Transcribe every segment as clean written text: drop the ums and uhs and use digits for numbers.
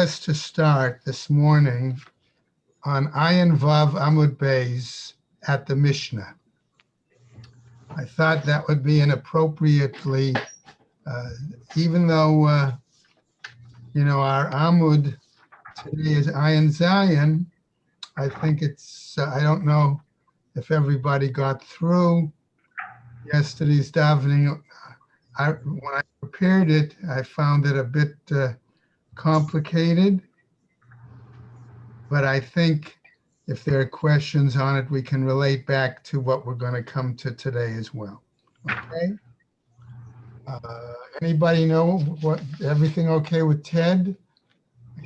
Us to start this morning on Ayin Vav Amud Beis at the Mishnah. I thought that would be an appropriately, even though, our Amud today is Ayin Zayin, I think I don't know if everybody got through yesterday's davening. When I prepared it, I found it a bit complicated, but I think if there are questions on it, we can relate back to what we're going to come to today as well. Okay. Anybody know everything okay with Ted?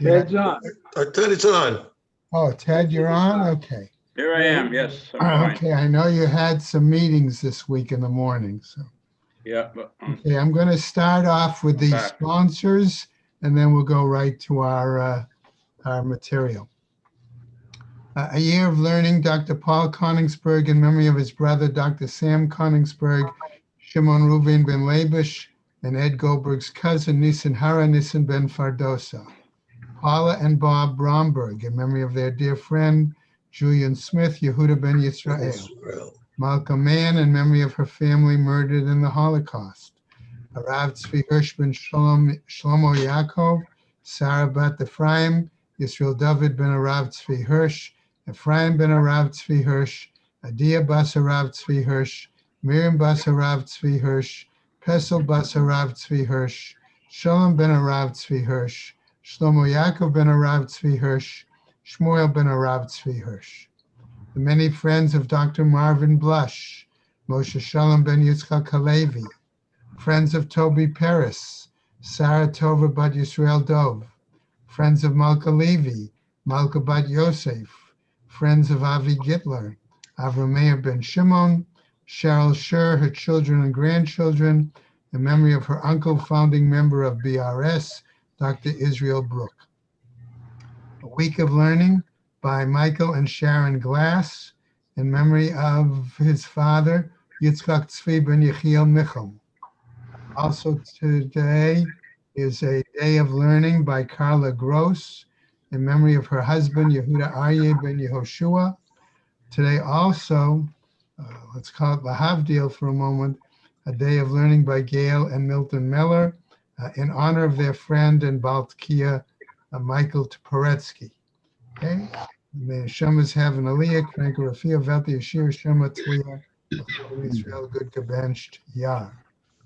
Ted's on. Ted, it's on. Oh, Ted, you're on? Okay. Here I am, yes. I'm Okay, I know you had some meetings this week in the morning, so. Yeah. Okay, I'm going to start off with the sponsors, and then we'll go right to our material. A year of learning, Dr. Paul Koningsberg, in memory of his brother, Dr. Sam Koningsberg, Shimon Reuven ben Labish, and Ed Goldberg's cousin, Nissen Hara Nissen ben Fardosa. Paula and Bob Bromberg, in memory of their dear friend, Julian Smith, Yehuda ben Yisrael. Malcolm Mann, in memory of her family murdered in the Holocaust. Rav Tzvi Hirsch ben Shlomo Yaakov, Sarah bat Ephraim, Yisrael David ben Rav Tzvi Hirsch, Ephraim ben Rav Tzvi Hirsch, Adia bas Rav Tzvi Hirsch, Miriam bas Rav Tzvi Hirsch, Pesel bas Rav Tzvi Hirsch, Shalom ben Rav Tzvi Hirsch, Shlomo Yaakov ben Rav Tzvi Hirsch, Shmuel ben Rav Tzvi Hirsch. The many friends of Dr. Marvin Blush, Moshe Shalom ben Yitzchak Halevi, friends of Toby Peres, Sarah Tova bat Yisrael Dov, friends of Malka Levi, Malka bat Yosef, friends of Avi Gitler, Avrameir ben Shimon, Cheryl Scher, her children and grandchildren, in memory of her uncle, founding member of BRS, Dr. Israel Brook. A week of learning by Michael and Sharon Glass, in memory of his father, Yitzchak Tzvi ben Yechiel Michal. Also today is a day of learning by Carla Gross, in memory of her husband, Yehuda Aryeh ben Yehoshua. Today also, let's call it Lahavdil for a moment, a day of learning by Gail and Milton Miller, in honor of their friend and Baltkia, Michael Toporetsky. Okay? May Shemas have an Aliyah, Krank Rafia, Velti Yashir, Shema Tzliya, Israel, Good Gebenched, Yar.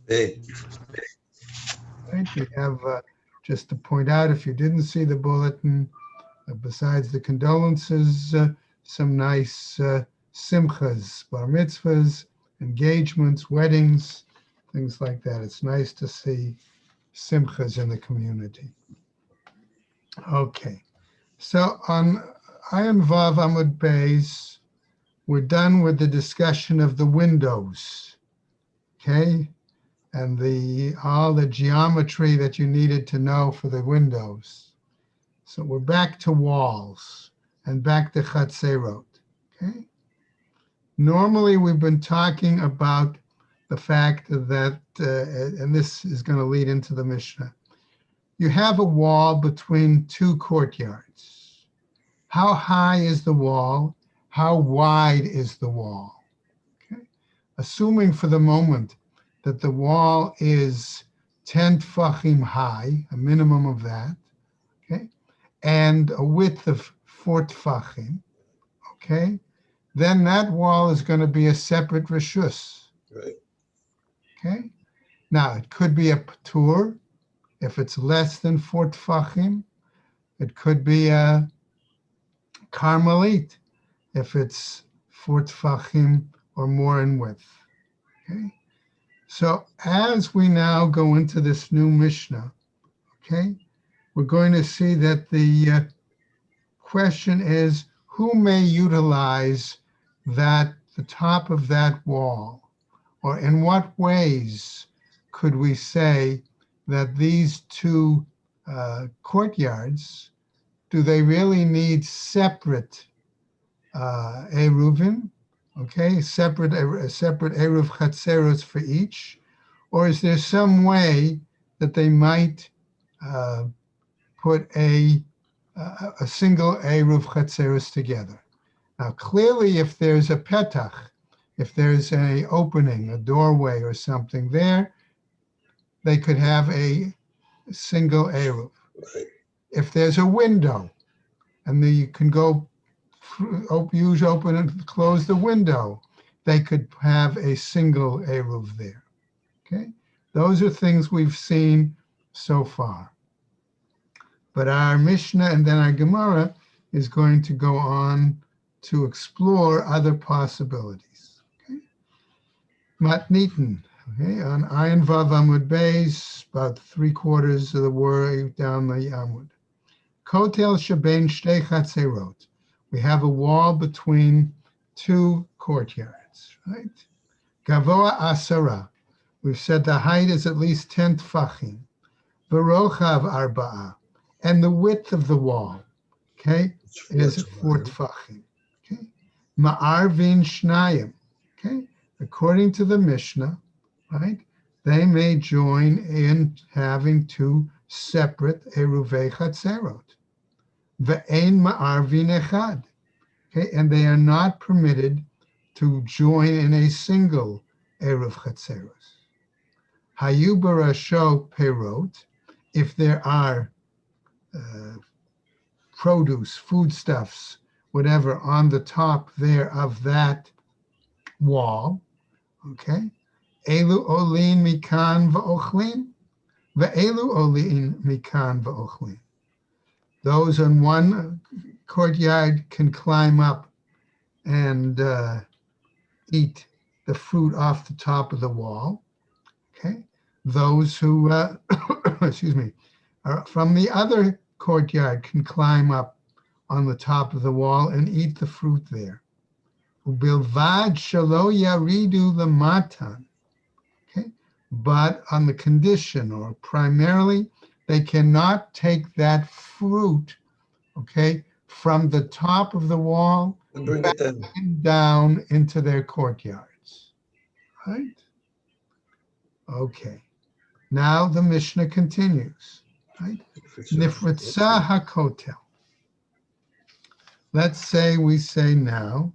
Hey. Right, we have, just to point out, if you didn't see the bulletin, besides the condolences, some nice simchas, bar mitzvahs, engagements, weddings, things like that. It's nice to see simchas in the community. Okay, so on Ayin Vav Amud Beis, we're done with the discussion of the windows, okay? And all the geometry that you needed to know for the windows. So we're back to walls and back to chatzerot, okay? Normally we've been talking about the fact that, and this is going to lead into the Mishnah, you have a wall between two courtyards. How high is the wall? How wide is the wall? Okay? Assuming for the moment that the wall is 10 tfachim high, a minimum of that, okay, and a width of 4 tfachim, okay, then that wall is going to be a separate reshus. Right. Okay. Now it could be a patur if it's less than 4 tfachim. It could be a karmelit if it's 4 tfachim or more in width. Okay. So as we now go into this new Mishnah, okay, we're going to see that the question is, who may utilize the top of that wall? Or in what ways could we say that these two courtyards, do they really need separate eruvin? Okay, a separate eruv chatzeros for each, or is there some way that they might put a single Eruv Chatzeros together. Now, clearly, if there's a petach, if there's an opening, a doorway or something there, they could have a single Eruv. Right. If there's a window, and then you can go use open and close the window, they could have a single Eruv there. Okay? Those are things we've seen so far. But our Mishnah and then our Gemara is going to go on to explore other possibilities. Okay? Matnitin, okay, on Ayin Vav Amud Beis, about 3/4 of the way down the Amud. Kotel Shabein Shtei Chatzerot. We have a wall between two courtyards, right? Gavoa Asara. We've said the height is at least 10 tfachim. V'rochav Arba'a. And the width of the wall, okay, is 4 tfachim. Okay? Ma'arvin Shnayim. Okay? According to the Mishnah, right, they may join in having two separate Eruvei Chatzerot. Ve'ein ma'arvin echad. Okay, and they are not permitted to join in a single Eruv Chatzeros. Hayu barasho perot, if there are produce, foodstuffs, whatever, on the top there of that wall, okay? Elu olin mikan va'ochlin, ve'elu olin mikan va'ochlin. Those on one courtyard can climb up and eat the fruit off the top of the wall, okay? Those who, excuse me, are from the other courtyard can climb up on the top of the wall and eat the fruit there. Ubilvad shalo yaridu lematan, okay? But on the condition, or primarily, they cannot take that fruit, okay, from the top of the wall And bring it in. and down into their courtyards, right? Okay. Now the Mishnah continues, right? Nifritza hakotel. Let's say we say now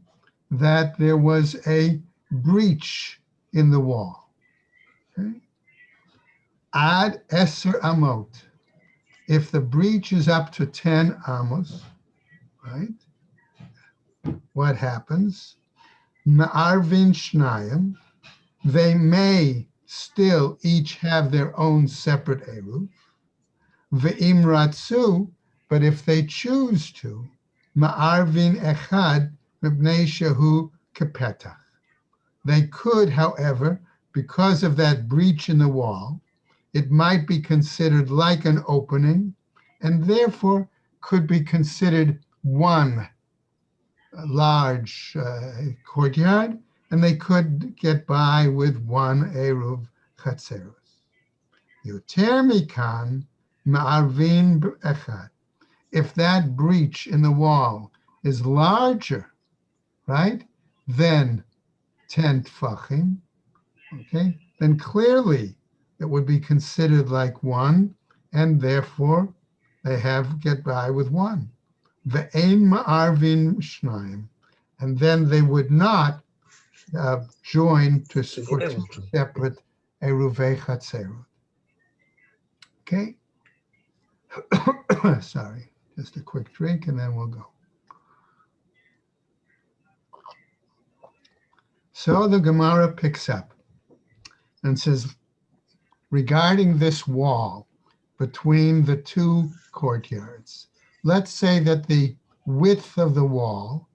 that there was a breach in the wall. Okay? Ad eser amot. If the breach is up to 10 amos, right? What happens? Ma'arvin shnayim. They may still each have their own separate eruv. Ve'im ratzu, but if they choose to, ma'arvin echad mibnei shehu kepetach. They could, however, because of that breach in the wall, it might be considered like an opening, and therefore could be considered one large courtyard, and they could get by with one eruv chatzeros. Yoter mikan ma'arvin echad. If that breach in the wall is larger, right, than 10 tfachim, okay, then clearly it would be considered like one, and therefore they get by with one. Ve'ein ma'arvin shnayim, and then they would not join for two separate eruvei chatzerot. Okay. Sorry, just a quick drink and then we'll go. So the Gemara picks up and says, regarding this wall between the two courtyards, let's say that the width of the wall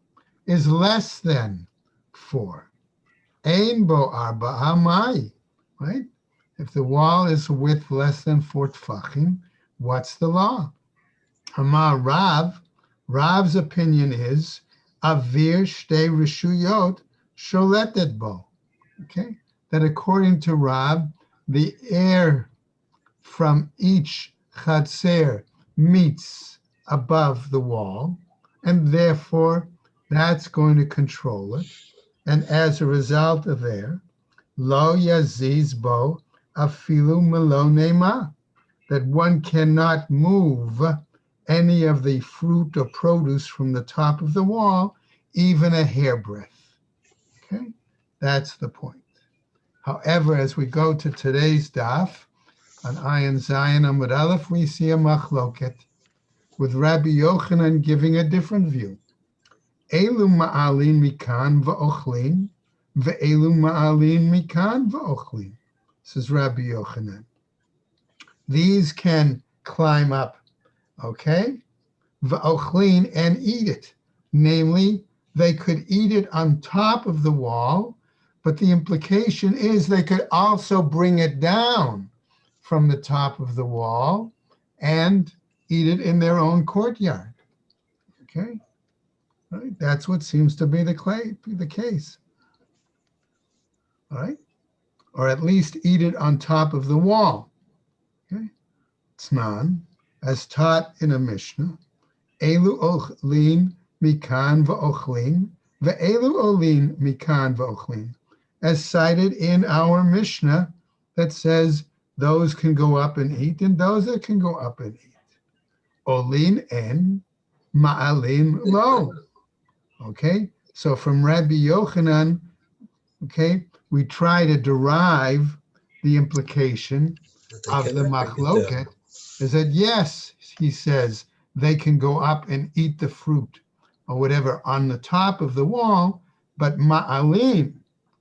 is less than 4. Ein bo arba'a mai, right? If the wall is width less than 4 tfachim, what's the law? Amar Rav, Rav's opinion is avir shtei rishuyot sholetet bo. Okay, that according to Rav, the air from each chatzer meets above the wall, and therefore that's going to control it. And as a result of there, lo yaziz bo afilu melo neima. that one cannot move any of the fruit or produce from the top of the wall, even a hairbreadth. Okay, that's the point. However, as we go to today's daf, on Ayin Zayin Amud Aleph, we see a machloket with Rabbi Yochanan giving a different view. Elu ma'alin mikan va'ochlin, ve'elu ma'alin mikan va'ochlin. Says Rabbi Yochanan. These can climb up, okay, va'ochlin, and eat it. Namely, they could eat it on top of the wall, but the implication is they could also bring it down from the top of the wall and eat it in their own courtyard. Okay, right? That's what seems to be the case. All right, or at least eat it on top of the wall. Okay, Tznan, as taught in a Mishnah, Elu ochlin mikan va'ochlin, ve'elu olin mikan va'ochlin, as cited in our Mishnah that says those can go up and eat and those that can go up and eat. Olin en, ma'alin lo. Okay, so from Rabbi Yochanan, okay, we try to derive the implication of the machloket is that yes, he says they can go up and eat the fruit or whatever on the top of the wall, but ma'alin,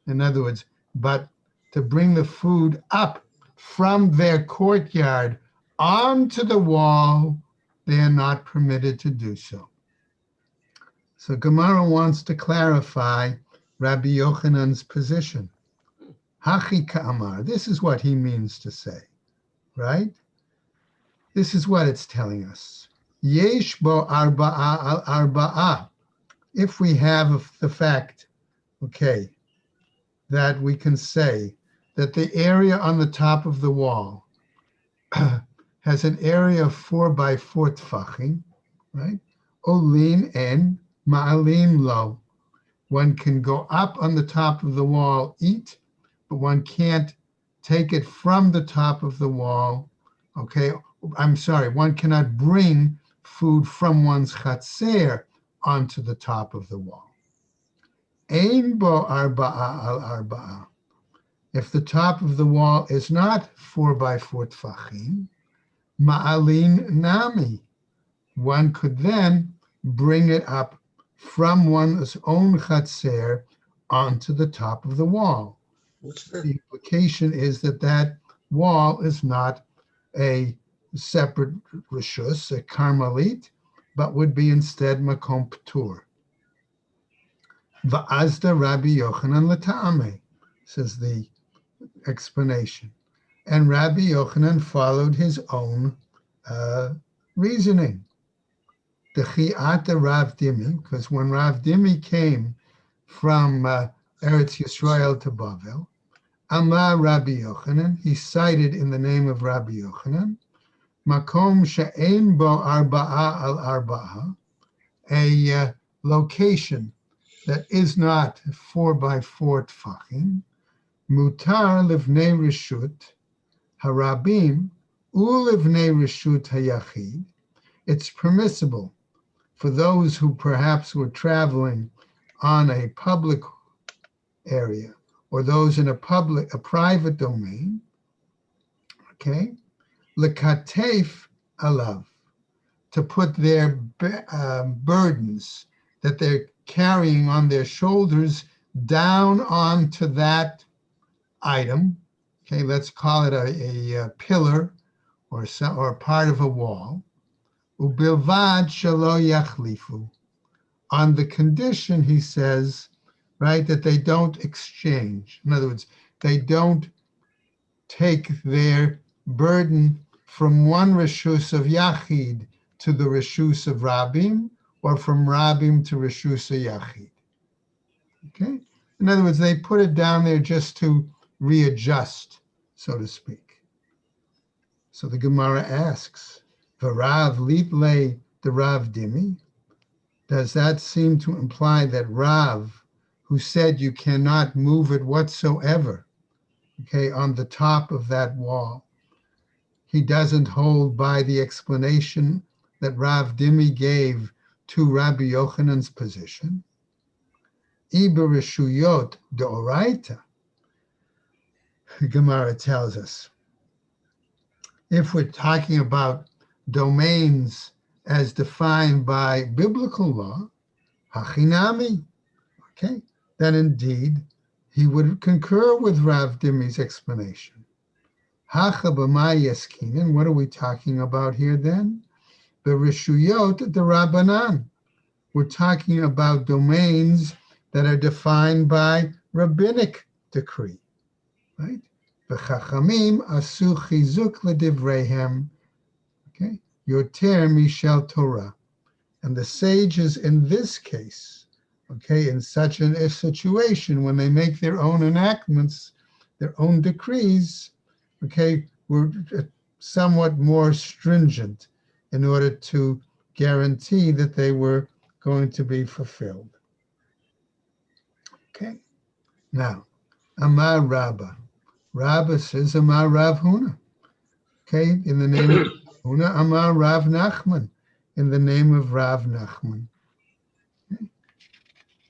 in other words, but to bring the food up from their courtyard onto the wall, they are not permitted to do so. So Gemara wants to clarify Rabbi Yochanan's position. Hachi ka'amar, this is what he means to say, right? This is what it's telling us. Yesh bo arba'a al arba'a. If we have the fact, okay, that we can say that the area on the top of the wall has an area of 4 by 4 tfachim, right? Olin en ma'alim lo. One can go up on the top of the wall, eat, but one can't take it from the top of the wall. Okay, I'm sorry, one cannot bring food from one's chatzer onto the top of the wall. Ein bo arba'a al arba'a. If the top of the wall is not 4 by 4 tfachim, ma'alin nami, one could then bring it up from one's own chatzer onto the top of the wall. The implication is that that wall is not a separate rishus, a karmelit, but would be instead makom ptur. Va'azda Rabbi Yochanan l'ta'ameh, says the explanation. And Rabbi Yochanan followed his own reasoning. Dechi'ata Rav Dimi, because when Rav Dimi came from Eretz Yisrael to Bavel, Amar Rabbi Yochanan, he cited in the name of Rabbi Yochanan, Makom she'ein bo arba'a al arba'a, a location that is not 4 by 4 tfachim, mutar livnei reshut harabim ulivnei reshut hayachid. It's permissible for those who perhaps were traveling on a public area or those in a private domain, okay, lekatef alav, to put their burdens that they're carrying on their shoulders down onto that item. Okay, let's call it a pillar or part of a wall. Ubilvad shelo yachlifu, on the condition, he says, right, that they don't exchange. In other words, they don't take their burden from one reshus of yachid to the reshus of rabim, or from rabim to reshus of yachid. Okay? In other words, they put it down there just to readjust, so to speak. So the Gemara asks, V'rav litle the Rav Dimi, does that seem to imply that Rav, who said you cannot move it whatsoever, okay, on the top of that wall, he doesn't hold by the explanation that Rav Dimi gave to Rabbi Yochanan's position. Ibereshuyot deoraita, Gemara tells us, if we're talking about domains as defined by biblical law, hachinami, okay, then indeed he would concur with Rav Dimi's explanation. Hacha b'may yaskinen, what are we talking about here then? The reshuyot de Rabbanan. We're talking about domains that are defined by rabbinic decree, right? V'chachamim asu chizuk ledivreihem, okay? Yoter mishel Torah. And the sages in this case, okay, in such a situation, when they make their own enactments, their own decrees, okay, were somewhat more stringent in order to guarantee that they were going to be fulfilled. Okay, now, Amar Rabba. Rabba says, Amar Rav Huna. Okay, in the name of Huna, Amar Rav Nachman, in the name of Rav Nachman. Okay.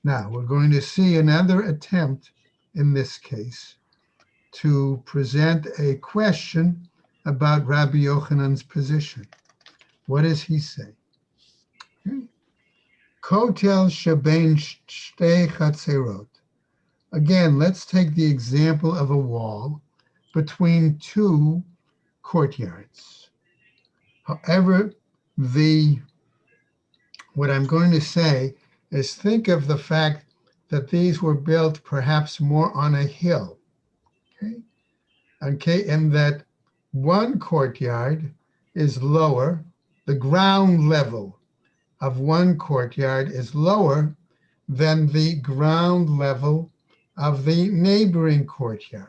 Now, we're going to see another attempt in this case to present a question about Rabbi Yochanan's position. What does he say? Okay. Kotel shebein shtei chatzerot. Again, let's take the example of a wall between two courtyards. However, what I'm going to say is think of the fact that these were built perhaps more on a hill. Okay, and that one courtyard is lower, the ground level of one courtyard is lower than the ground level of the neighboring courtyard,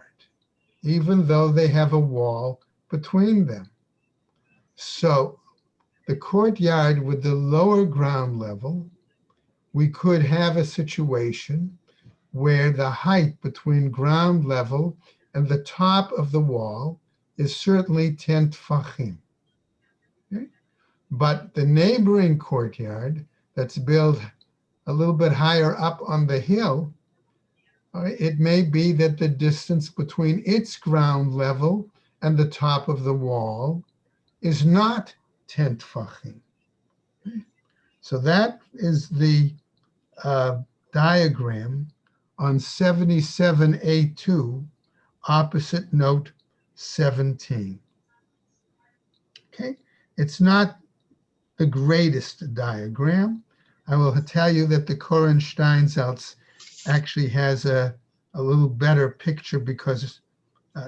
even though they have a wall between them. So the courtyard with the lower ground level, we could have a situation where the height between ground level and the top of the wall is certainly 10 tfachim. Okay? But the neighboring courtyard that's built a little bit higher up on the hill, it may be that the distance between its ground level and the top of the wall is not 10 tfachim. Okay? So that is the diagram on 77A2, opposite note 17. Okay, it's not the greatest diagram. I will tell you that the Koren Steinsaltz actually has a little better picture because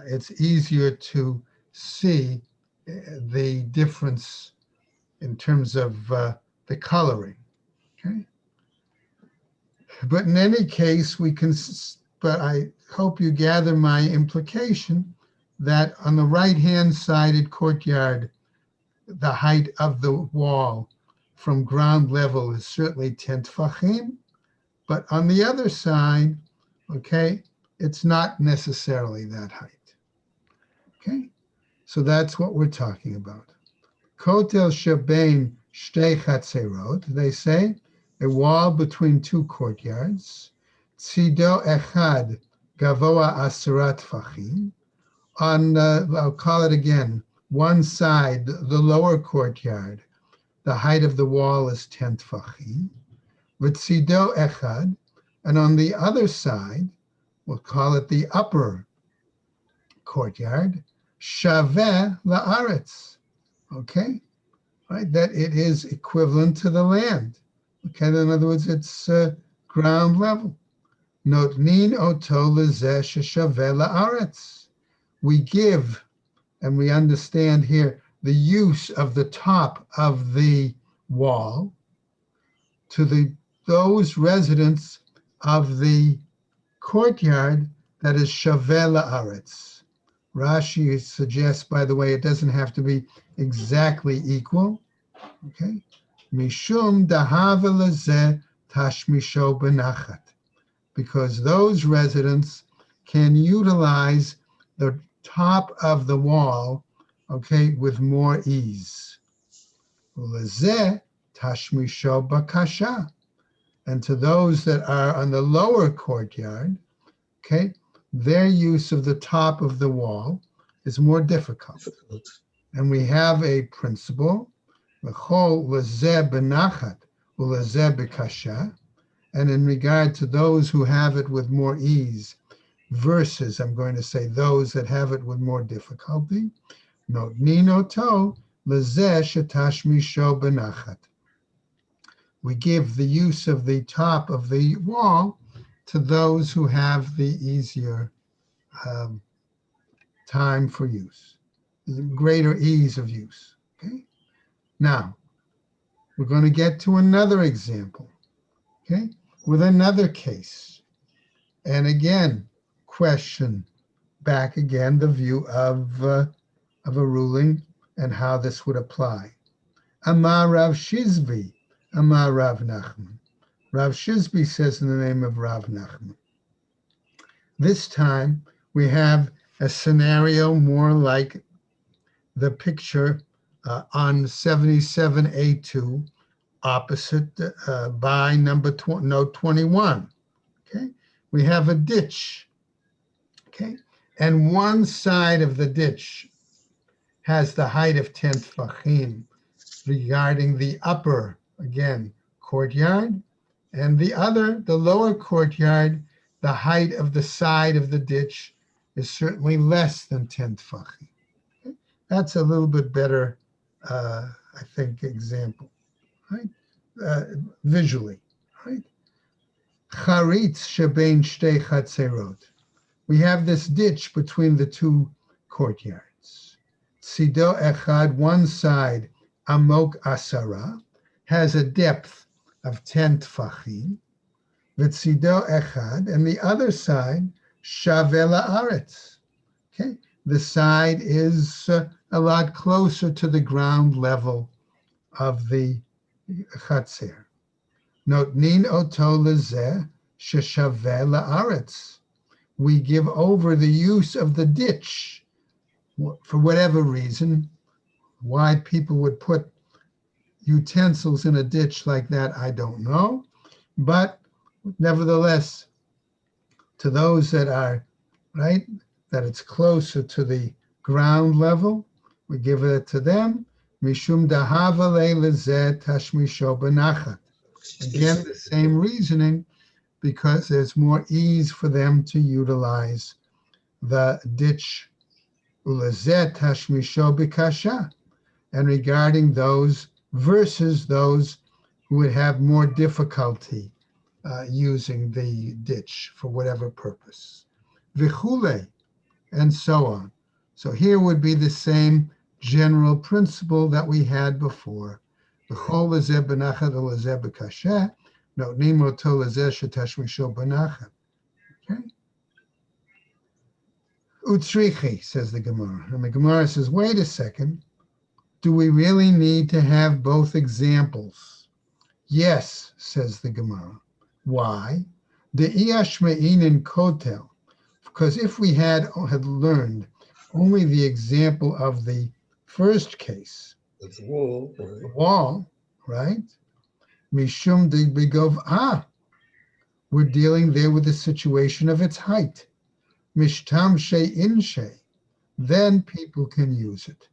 it's easier to see the difference in terms of the coloring. Okay. But in any case, but I hope you gather my implication that on the right-hand sided courtyard, the height of the wall from ground level is certainly 10 tfachim, but on the other side, okay, it's not necessarily that height. Okay, so that's what we're talking about. Kotel shebein shtei chatzerot, they say, a wall between two courtyards. Tzido echad gavoa asrat tfachim. On, I'll call it again, one side, the lower courtyard, the height of the wall is 10 tfachim. V'tzido echad, and on the other side, we'll call it the upper courtyard, shaveh la'aretz. Okay, right? That it is equivalent to the land. Okay, in other words, it's ground level. Notnin oto lezeh sheshaveh la'aretz. We give, and we understand here, the use of the top of the wall to those residents of the courtyard that is shaveh la'aretz. Rashi suggests, by the way, it doesn't have to be exactly equal. Okay, mishum dahava lezeh tashmisho benachat, because those residents can utilize the top of the wall, okay, with more ease. Ulezeh tashmisho bakasha. And to those that are on the lower courtyard, okay, their use of the top of the wall is more difficult. And we have a principle, l'chol lezeh benachat ulezeh bekasha, and in regard to those who have it with more ease versus, I'm going to say, those that have it with more difficulty, notnin oto lezeh shetashmisho benachat. We give the use of the top of the wall to those who have the easier time for use, greater ease of use. Okay. Now, we're going to get to another example, okay, with another case. And again, question back again the view of a ruling and how this would apply. Amar Rav Shizbi, Amar Rav Nachman. Rav Shizbi says in the name of Rav Nachman. This time we have a scenario more like the picture on 77A2, opposite by note 21. Okay, we have a ditch. Okay, and one side of the ditch has the height of 10 tfachim regarding the upper, again, courtyard, and the other, the lower courtyard, the height of the side of the ditch is certainly less than 10 tfachim. Okay? That's a little bit better, I think, example, right? Visually, right? Charitz shebein shtei chatzerot. We have this ditch between the two courtyards. Tzido echad, one side, amok asara, has a depth of 10 tfachim. V'tzido echad, and the other side, shaveh la'aretz. Okay, the side is a lot closer to the ground level of the chatzer. Notnin oto lezeh sheshaveh la'aretz. We give over the use of the ditch for whatever reason. Why people would put utensils in a ditch like that, I don't know. But nevertheless, to those that are, right, that it's closer to the ground level, we give it to them. Mishum dahava le'lezeh tashmisho benachat. Again, the same reasoning, because there's more ease for them to utilize the ditch. Ulezeh tashmisho bekasha. And regarding those versus those who would have more difficulty using the ditch for whatever purpose. Vichule, and so on. So here would be the same general principle that we had before. V'chol lezeh benachat ulezeh bekasha. Notnim oto lezeh shetashmisho benachat. Okay. Utzrichi, says the Gemara. And the Gemara says, wait a second. Do we really need to have both examples? Yes, says the Gemara. Why? The Iyashme'in kotel. Because if we had learned only the example of the first case, the wall, right? The wall, right? Mishum de begov, we're dealing there with the situation of its height. Mishtam she in she, then people can use it.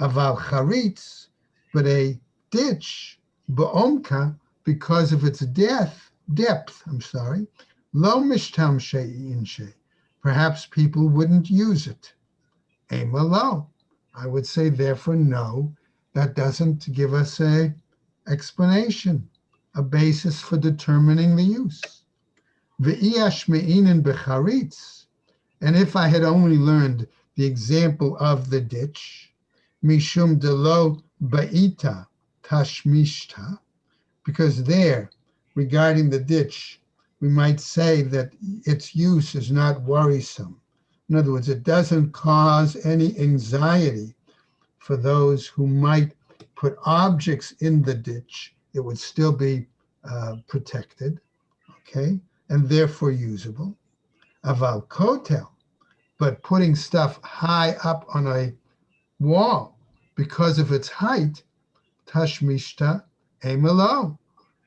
Aval charitz, but a ditch, ba'omka, because of its depth, lo mishtam she in she. Perhaps people wouldn't use it. Ema lo. I would say, therefore, no, that doesn't give us a explanation, a basis for determining the use. Ve'iyash me'inin becharitz, and if I had only learned the example of the ditch, mishum delo ba'ita tashmishta, because there, regarding the ditch, we might say that its use is not worrisome. In other words, it doesn't cause any anxiety for those who might put objects in the ditch. It would still be protected, okay, and therefore usable. Aval kotel, but putting stuff high up on a wall, because of its height, tashmishta emelo.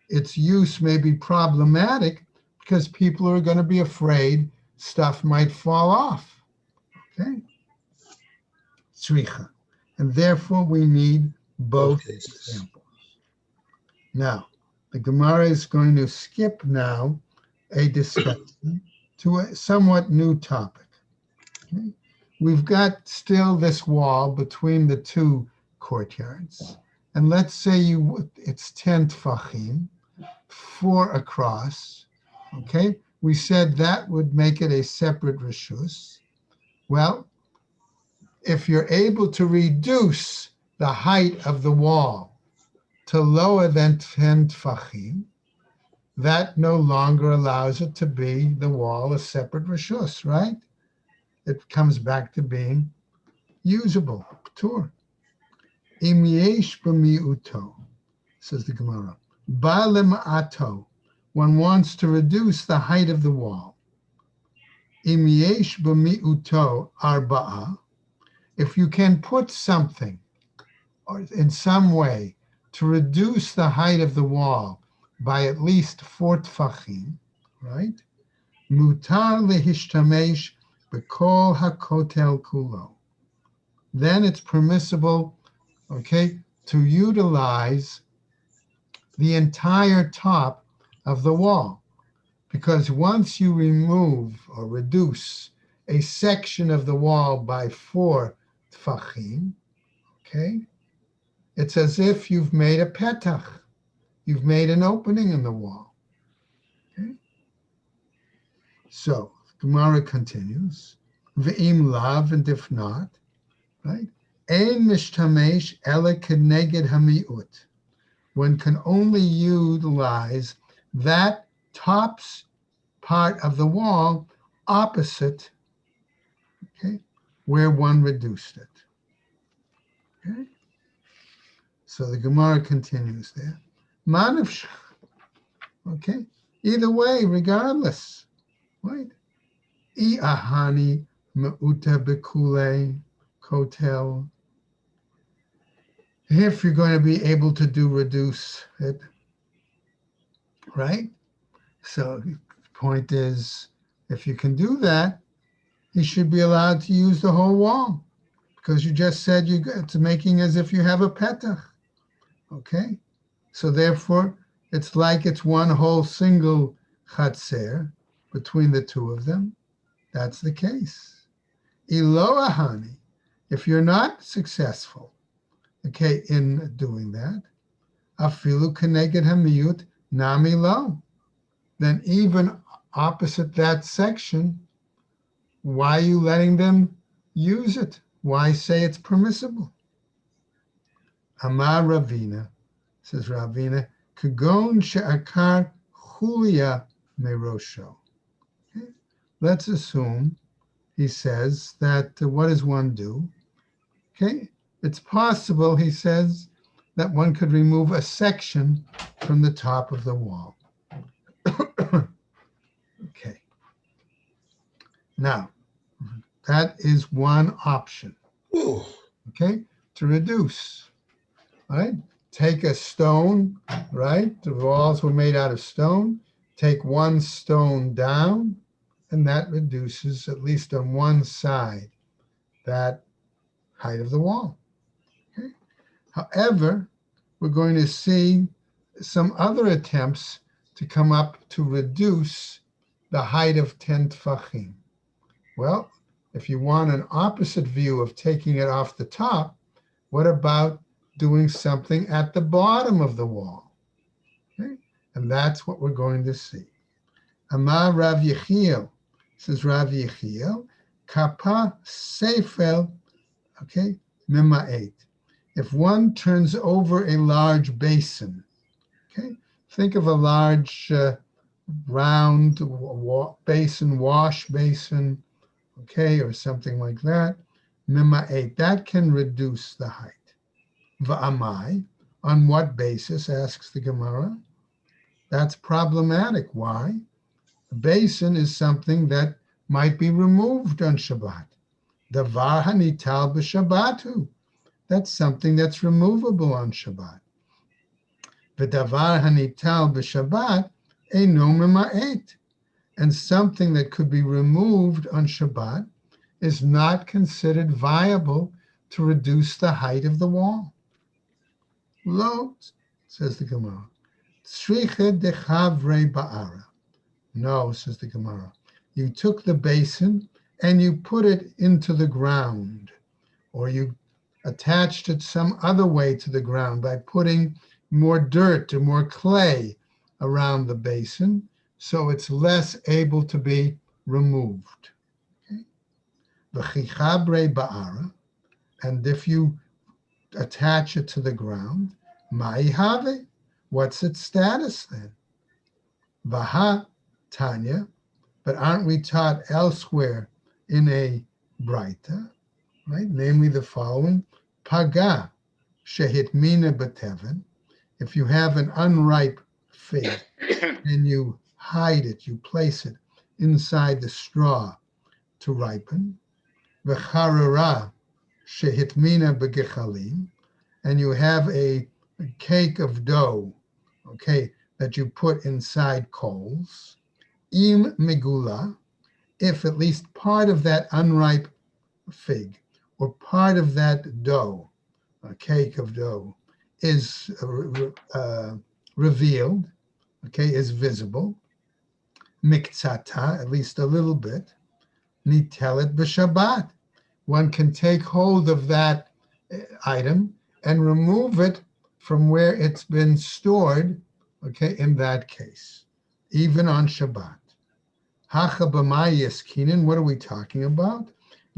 Its use may be problematic because people are going to be afraid stuff might fall off. Okay? Tzricha. And therefore we need both examples. Now, the Gemara is going to skip now a discussion to a somewhat new topic. Okay? We've got still this wall between the two courtyards. And let's say it's 10 tfachim, 4 across. Okay? We said that would make it a separate reshus. Well, if you're able to reduce the height of the wall to lower than 10 tfachim, that no longer allows it to be the wall a separate reshus, right? It comes back to being usable, ptur. Im yesh b'mi'uto, says the Gemara. Ba'lem ato, one wants to reduce the height of the wall. Im yesh b'mi'uto arba'a, if you can put something or in some way to reduce the height of the wall by at least 4 tfachim, right? Mutar lehishtamesh b'kol hakotel kulo. Then it's permissible, okay, to utilize the entire top of the wall. Because once you remove or reduce a section of the wall by 4 tfachim, okay, it's as if you've made a petach. You've made an opening in the wall. Okay? So, Gemara continues, Ve'im lav, and if not, right? Ein mishtamesh ele keneged hamiut. One can only utilize that tops part of the wall opposite, okay, where one reduced it. Okay? So the Gemara continues there. Manif, okay? Either way, regardless, right? I ahani meuta bekule kotel. If you're going to be able to reduce it, right? So the point is, if you can do that, you should be allowed to use the whole wall, because you just said it's making as if you have a petach. Okay? So therefore, it's like it's one whole single chatzer between the two of them. That's the case. Ilo ahani, if you're not successful, okay, in doing that, afilu keneged hamiyut nami lo, then even opposite that section, why are you letting them use it? Why say it's permissible? Amar Ravina, says Ravina, kagon she'akar chulia merosho. Okay? Let's assume, he says, that what does one do? Okay, it's possible, he says, that one could remove a section from the top of the wall. Okay. Now, that is one option. Ooh. Okay, to reduce. Right? Take a stone, right? The walls were made out of stone. Take one stone down, and that reduces, at least on one side, that height of the wall. Okay? However, we're going to see some other attempts to come up to reduce the height of 10 tfachim. Well, if you want an opposite view of taking it off the top, what about doing something at the bottom of the wall? Okay? And that's what we're going to see. Amar Rav Yechiel, says Rav Yechiel, Kapa Seifel, okay, Mima'et. If one turns over a large basin, okay, think of a large round basin, wash basin, okay, or something like that, Mima'et, that can reduce the height. Va'amai, on what basis, asks the Gemara? That's problematic. Why? A basin is something that might be removed on Shabbat. Davar hanital b'Shabbatu. that's something that's removable on Shabbat. V'davar hanital b'Shabbat eino mema'et. And something that could be removed on Shabbat is not considered viable to reduce the height of the wall. Lo, says the Gemara. Tzricha dechavre ba'ara. No, says the Gemara. You took the basin and you put it into the ground, or you attached it some other way to the ground by putting more dirt or more clay around the basin, so it's less able to be removed. V'chichabre ba'ara, and if you attach it to the ground, ma'i have, what's its status then? Vaha Tanya, but aren't we taught elsewhere in a Braita, right? Namely the following: Paga shehitmina b'teven. If you have an unripe fig and you hide it, you place it inside the straw to ripen. V'charara shehitmina b'gechalim, and you have a cake of dough, okay, that you put inside coals. Im megula, if at least part of that unripe fig or part of that dough, a cake of dough, is revealed, okay, is visible, miktsata, at least a little bit, nitelet b'Shabbat. One can take hold of that item and remove it from where it's been stored, okay, in that case, even on Shabbat. Hacha b'mai yaskinin, what are we talking about?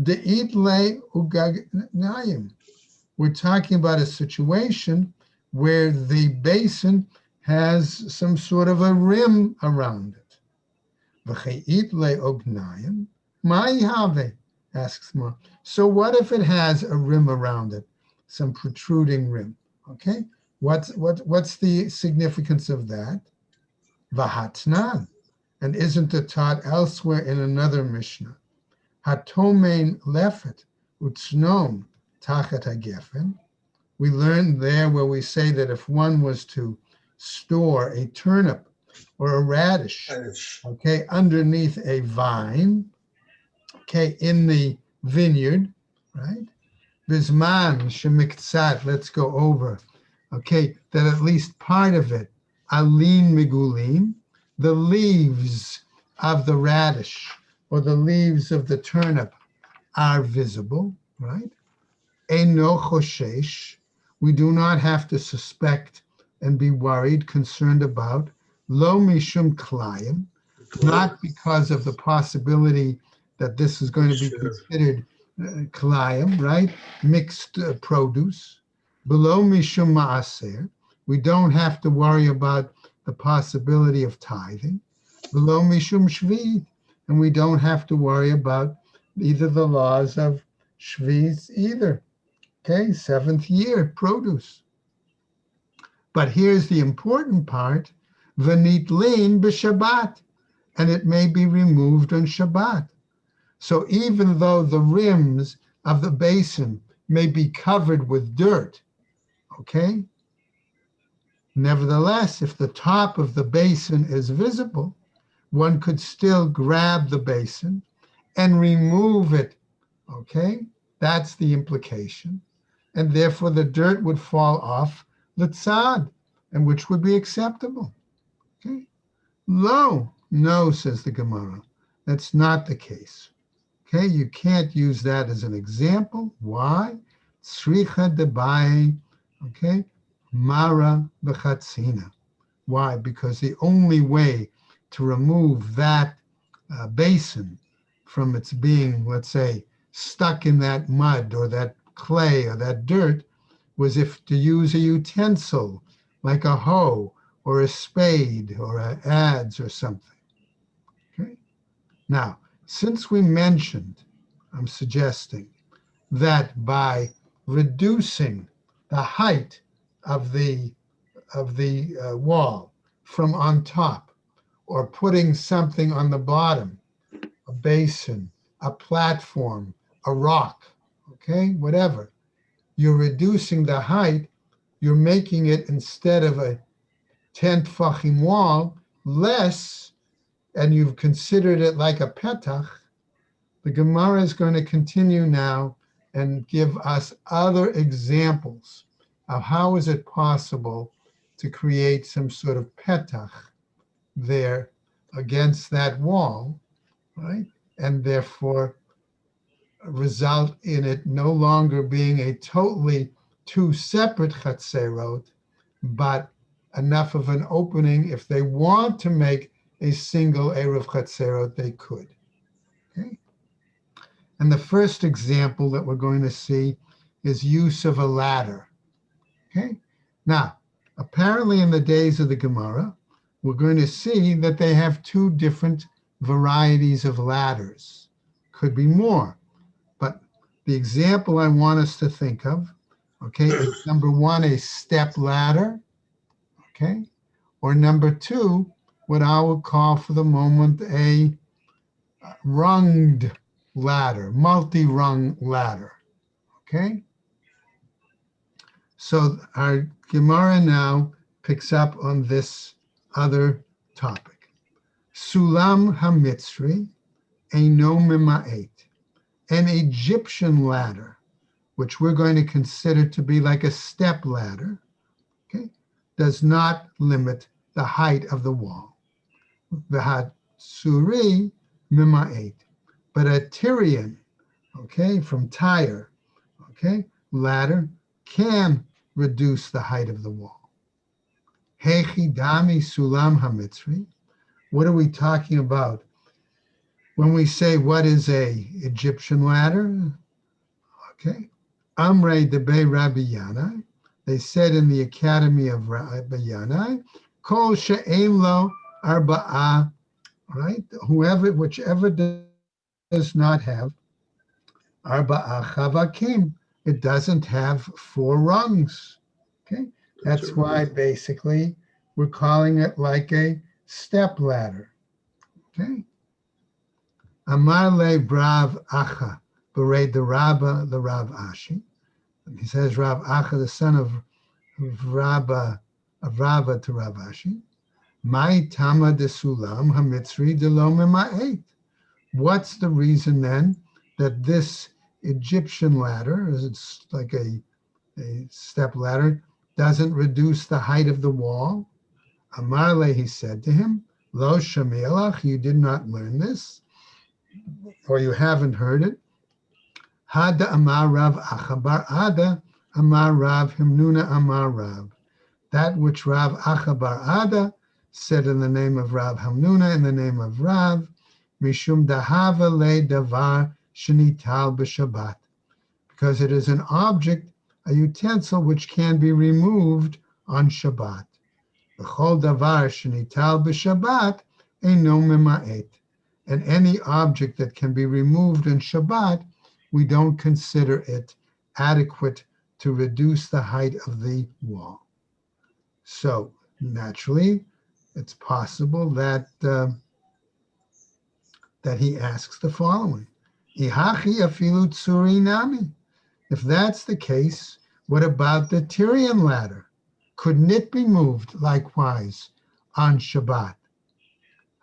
De'it le ugagnayim. We're talking about a situation where the basin has some sort of a rim around it. V'che'it le ugnayim, ma'i have, asks Ma. So what if it has a rim around it, some protruding rim? Okay, what's the significance of that? V'hatnan, and isn't it taught elsewhere in another Mishnah? Hatomein lefet utznom tachat hagefen. We learned there where we say that if one was to store a turnip or a radish, okay, underneath a vine, okay, in the vineyard, right? Bisman shemiktsat, let's go over, okay, that at least part of it, alin migulim, the leaves of the radish or the leaves of the turnip are visible, right? Eino choshesh, we do not have to suspect and be worried, concerned about, lo mishum klayim, not because of the possibility that this is going to be considered klayim, right? Mixed produce. Below mishum maaser, we don't have to worry about the possibility of tithing. Below mishum shvi, and we don't have to worry about either the laws of shvi either. Okay, 7th year produce. But here's the important part: v'nitlin b'Shabbat, and it may be removed on Shabbat. So even though the rims of the basin may be covered with dirt, okay, nevertheless, if the top of the basin is visible, one could still grab the basin and remove it, okay? That's the implication. And therefore the dirt would fall off litzad, and which would be acceptable, okay? Lo, no, says the Gemara. That's not the case. Okay, you can't use that as an example. Why? Tzricha debai, okay, mara v'chatzina. Why? Because the only way to remove that basin from its being, let's say, stuck in that mud or that clay or that dirt was if to use a utensil like a hoe or a spade or an adze or something. Okay. Now, since we mentioned, I'm suggesting that by reducing the height of the wall from on top, or putting something on the bottom, a basin, a platform, a rock, okay, whatever, you're reducing the height, you're making it, instead of a 10 tfachim wall, less, and you've considered it like a petach. The Gemara is going to continue now and give us other examples of how is it possible to create some sort of petach there against that wall, right? And therefore result in it no longer being a totally two separate chatzerot, but enough of an opening. If they want to make a single Erev chatzerot, they could. Okay. And the first example that we're going to see is use of a ladder. Okay. Now, apparently in the days of the Gemara, we're going to see that they have two different varieties of ladders. Could be more, but the example I want us to think of, okay, is number one, a step ladder, okay, or number two, what I would call for the moment a runged ladder, multi-rung ladder, okay? So our Gemara now picks up on this other topic. Sulam HaMitzri Eino Mima'et. An Egyptian ladder, which we're going to consider to be like a step ladder, okay, does not limit the height of the wall. V'hat Suri Mima'et. But a Tyrian, okay, from Tyre, okay, ladder can reduce the height of the wall. Hechi Dami Sulam HaMitzri. What are we talking about when we say what is a Egyptian ladder? Okay. Amrei Debe Rabbi Yanai. They said in the Academy of Rabbi Yanai, Kol she'ein lo arba'ah, right? Whichever does not have arba'ah chavakim, it doesn't have four rungs. Okay. That's why basically we're calling it like a step ladder. Okay. Amar le Rav Acha, Berei the Rabbah, the Rav Ashi. He says Rav Acha, the son of Rava to Rav Ashi. Mai Tama de Sulam HaMitzri de lo Mima'et. What's the reason then that this Egyptian ladder, it's like a step ladder, doesn't reduce the height of the wall? Amar le, he said to him, Lo Shamielach, you did not learn this, or you haven't heard it. Hada Amar Rav Acha bar Ada, Amar Rav Himnuna Amar Rav. That which Rav Acha bar Ada said in the name of Rav Hamnuna, in the name of Rav, Mishum Dahava le Davar Shenital b'Shabbat, because it is an object, a utensil which can be removed on Shabbat. B'chol Davar Shenital b'Shabbat Eino Mima'et. And any object that can be removed on Shabbat, we don't consider it adequate to reduce the height of the wall. So naturally, it's possible that that he asks the following: Ihachi afilu tsuri nami. If that's the case, what about the Tyrian ladder? Couldn't it be moved likewise on Shabbat?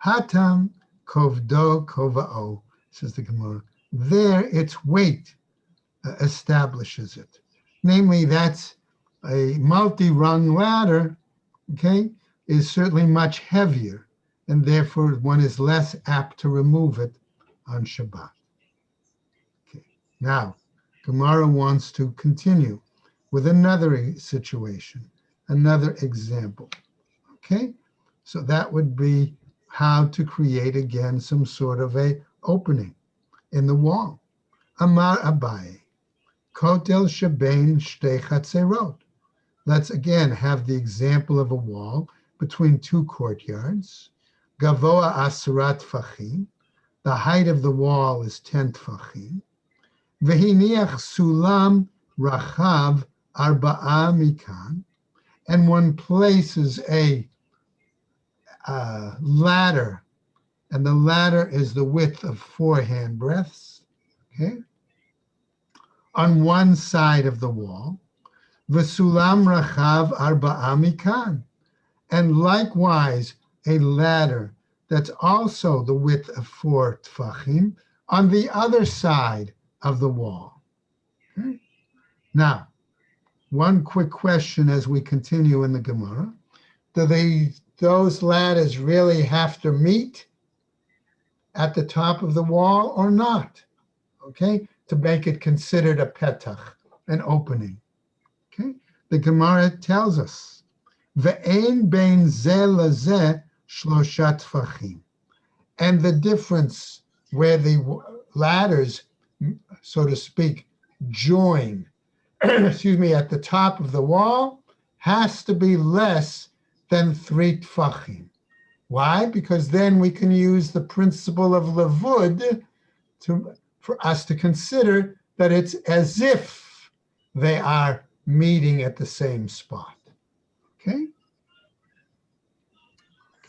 Hatam kovdo kova'o, says the Gemara. There, its weight establishes it. Namely, that's a multi-rung ladder, okay, is certainly much heavier, and therefore one is less apt to remove it on Shabbat. Okay. Now, Gemara wants to continue with another situation, another example. Okay, so that would be how to create again some sort of a opening in the wall. Amar Abaye, Kotel Shebein Shtei Chatzerot. Let's again have the example of a wall between two courtyards. Gavoa Asrat Tfachim. The height of the wall is 10 Tfachim. Vehiniach Sulam Rachav Arba'a Mikan. And one places a ladder, and the ladder is the width of 4 handbreadths. Okay. on one side of the wall. V'sulam rachav arba'a mikan. And likewise, a ladder that's also the width of 4 tfachim on the other side of the wall. Okay? Now, one quick question as we continue in the Gemara. Do those ladders really have to meet at the top of the wall or not? Okay, to make it considered a petach, an opening. Okay, the Gemara tells us, ve'ein bein zeh lazeh shlosha tfachim. And the difference where the ladders, so to speak, join, excuse me, at the top of the wall has to be less than 3 tfachim. Why? Because then we can use the principle of levud for us to consider that it's as if they are meeting at the same spot. Okay?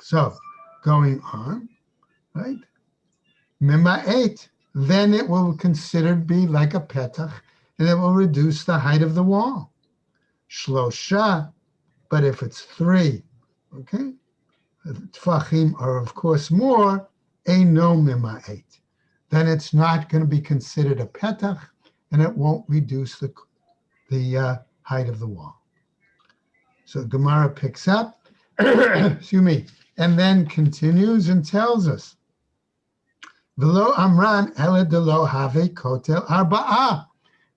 So, going on, right? Mima'et, then it will considered be like a petach, and it will reduce the height of the wall. Shlosha, but if it's 3, okay? Tfachim are, of course, more, eino mima'et. Then it's not going to be considered a petach, and it won't reduce the height of the wall. So Gemara picks up, excuse me, and then continues and tells us, V'lo amran ela delo have kotel arba'ah.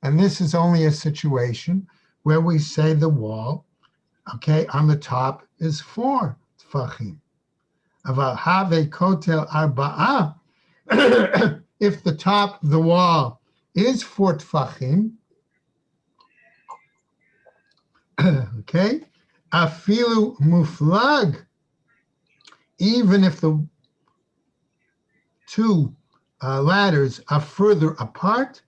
And this is only a situation where we say the wall, okay, on the top is 4 tfachim. Aval have kotel arba'ah. If the top of the wall is 4 tfachim, okay, afilu muflag, even if the 2 ladders are further apart,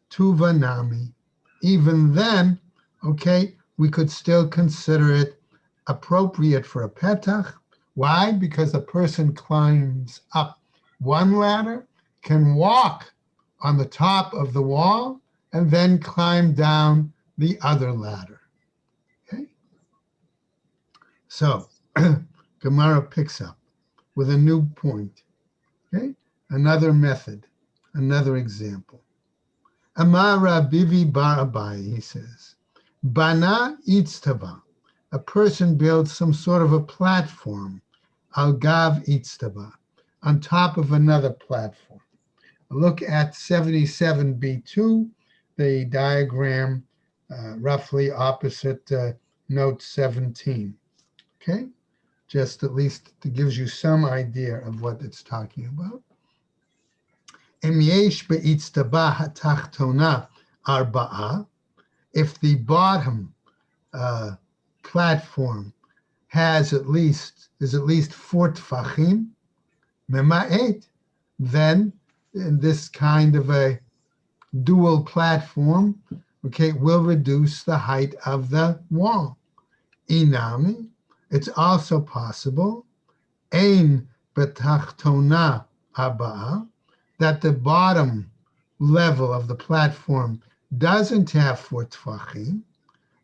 tuvanami, even then, okay, we could still consider it appropriate for a petach. Why? Because a person climbs up one ladder, can walk on the top of the wall, and then climb down the other ladder. Okay? So, Gemara picks up with a new point. Okay? Another method, another example. Amar Rabivi bar Abai, he says, Bana itztava. A person builds some sort of a platform, al gav itztava, on top of another platform. Look at 77b2, the diagram roughly opposite note 17. Okay, just at least it gives you some idea of what it's talking about. Em yesh be'itztaba hatachtona arba'a, if the bottom platform is at least 4 tfachim, mema'et, then in this kind of a dual platform, okay, will reduce the height of the wall. Inami, it's also possible, ein betachtona arba'a, that the bottom level of the platform doesn't have 4 tfachim,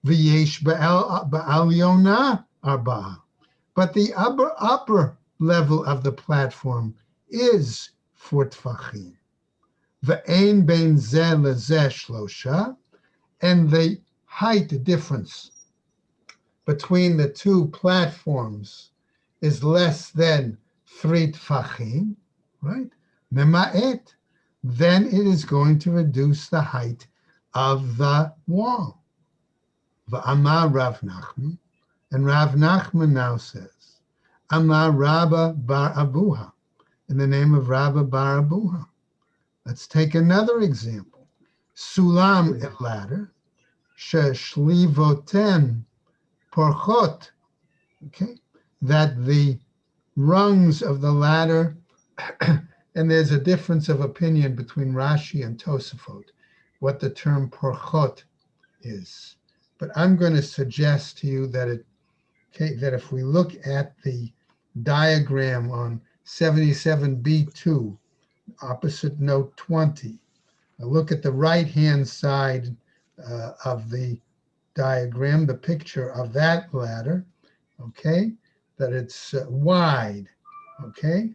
v'yesh ba'alyona arba'a, but the upper level of the platform is 4 tfachim. Ve'ein bein zeh lezeh shlosha, and the height difference between the 2 platforms is less than 3 tfachim, right? Mema'et, then it is going to reduce the height of the wall. V'amar Rav Nachman, and Rav Nachman now says, Amar Rabba bar Abuha, in the name of Rabba bar Abuha. Let's take another example. Sulam, a ladder, sheshlivoten porchot, okay, that the rungs of the ladder, and there's a difference of opinion between Rashi and Tosafot, what the term porchot is. But I'm going to suggest to you that that if we look at the diagram on 77b2, opposite note 20, Now look at the right-hand side of the diagram, the picture of that ladder, okay, that it's wide, okay?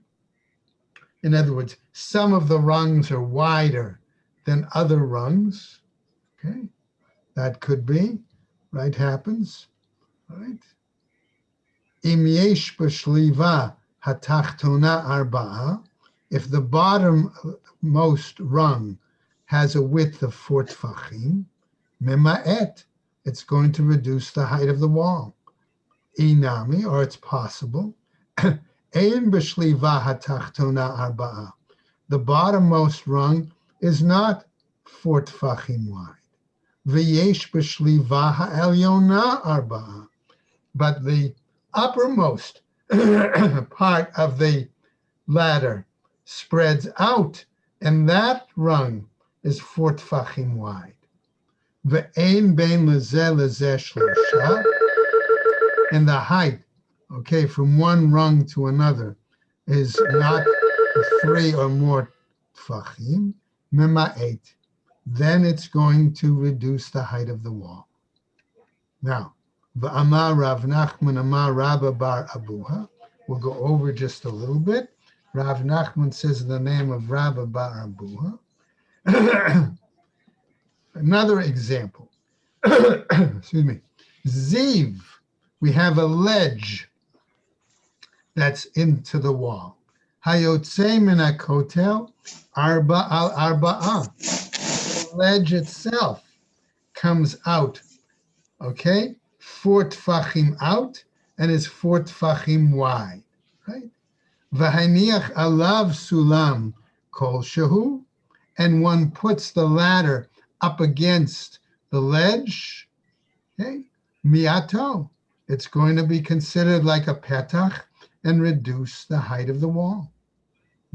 In other words, some of the rungs are wider than other rungs, okay? That could be, right, happens, right? Im yesh b'shliva hatachtona arba'a, if the bottommost rung has a width of 4 tfachim, mema'et, it's going to reduce the height of the wall. Inami, or it's possible. Ein b'shliva hatachtona arba'a. The bottommost rung is not 4 tfachim wide. V'yesh b'shliva ha'elyona arba'a. But the uppermost part of the ladder spreads out, and that rung is 4 tfachim wide. Ve'ein bein lezeh lezeh shlosha, and the height, okay, from one rung to another is not 3 or more tfachim, mema'et. Then it's going to reduce the height of the wall. Now, v'amar Rav Nachman amar Rabba bar Abuha. We'll go over just a little bit. Rav Nachman says the name of Rabba bar Abuha. Another example. Excuse me. Ziv. We have a ledge that's into the wall. Hayotze min hakotel arba al arba'ah. The ledge itself comes out, okay? 4 tfachim out and is 4 tfachim wide, right? V'haniach alav sulam kol shehu, and one puts the ladder up against the ledge, okay? Miato, it's going to be considered like a petach and reduce the height of the wall.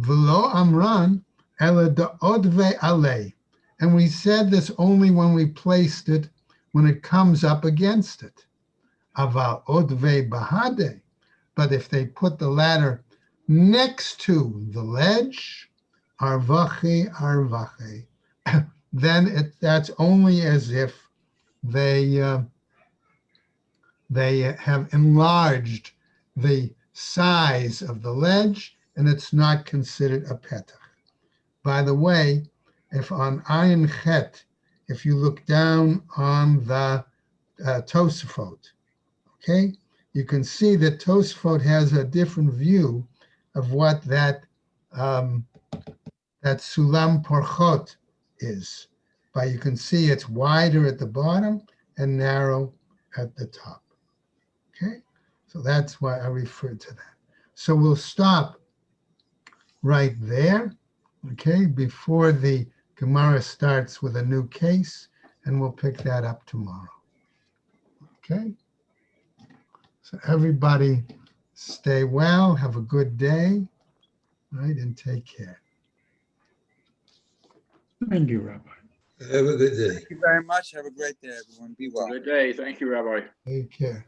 V'lo amran ela da'odve alei, and we said this only when we placed it, when it comes up against it. Aval odve bahade, but if they put the ladder next to the ledge, arvache, then that's only as if they have enlarged the size of the ledge, and it's not considered a petach. By the way, if on Ayin Chet, if you look down on the Tosafot, okay, you can see that Tosafot has a different view of what that Sulam Porchot is. But you can see it's wider at the bottom and narrow at the top. Okay, so that's why I referred to that. So we'll stop right there, okay, before the Gemara starts with a new case, and we'll pick that up tomorrow. Okay, so everybody stay well, have a good day, right, and take care. Thank you, Rabbi. Have a good day. Thank you very much. Have a great day, everyone. Be well. Good day. Thank you, Rabbi. Take care.